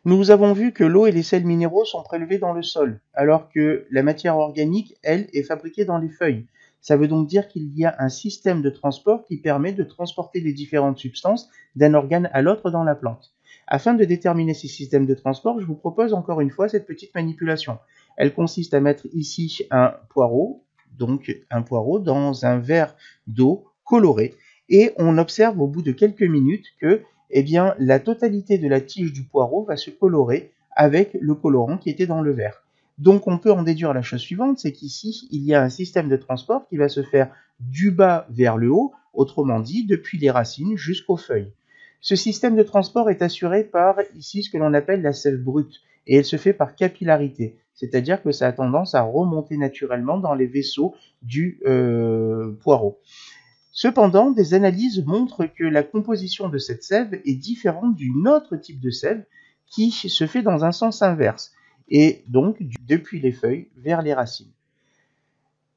Nous avons vu que l'eau et les sels minéraux sont prélevés dans le sol, alors que la matière organique, elle, est fabriquée dans les feuilles. Ça veut donc dire qu'il y a un système de transport qui permet de transporter les différentes substances d'un organe à l'autre dans la plante. Afin de déterminer ces systèmes de transport, je vous propose encore une fois cette petite manipulation. Elle consiste à mettre ici un poireau, donc un poireau dans un verre d'eau coloré, et on observe au bout de quelques minutes que eh bien, la totalité de la tige du poireau va se colorer avec le colorant qui était dans le verre. Donc on peut en déduire la chose suivante, c'est qu'ici, il y a un système de transport qui va se faire du bas vers le haut, autrement dit, depuis les racines jusqu'aux feuilles. Ce système de transport est assuré par, ici, ce que l'on appelle la sève brute, et elle se fait par capillarité, c'est-à-dire que ça a tendance à remonter naturellement dans les vaisseaux du poireau. Cependant, des analyses montrent que la composition de cette sève est différente d'une autre type de sève qui se fait dans un sens inverse, et donc depuis les feuilles vers les racines.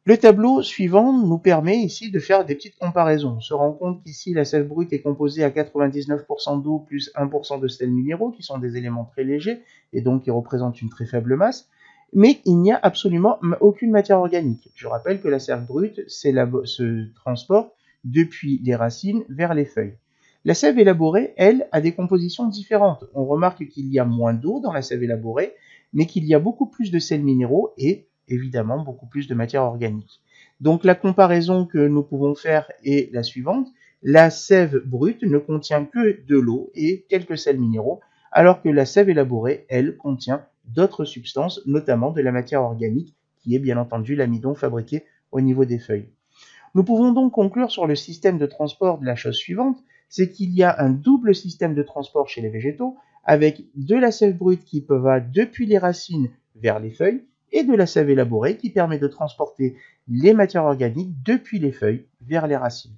Le tableau suivant nous permet ici de faire des petites comparaisons. On se rend compte qu'ici la sève brute est composée à 99% d'eau plus 1% de sels minéraux, qui sont des éléments très légers et donc qui représentent une très faible masse, mais il n'y a absolument aucune matière organique. Je rappelle que la sève brute se transporte depuis les racines vers les feuilles. La sève élaborée, elle, a des compositions différentes. On remarque qu'il y a moins d'eau dans la sève élaborée, mais qu'il y a beaucoup plus de sels minéraux et évidemment beaucoup plus de matière organique. Donc la comparaison que nous pouvons faire est la suivante. La sève brute ne contient que de l'eau et quelques sels minéraux, alors que la sève élaborée, elle, contient d'autres substances, notamment de la matière organique, qui est bien entendu l'amidon fabriqué au niveau des feuilles. Nous pouvons donc conclure sur le système de transport de la chose suivante, c'est qu'il y a un double système de transport chez les végétaux, avec de la sève brute qui va depuis les racines vers les feuilles, et de la sève élaborée qui permet de transporter les matières organiques depuis les feuilles vers les racines.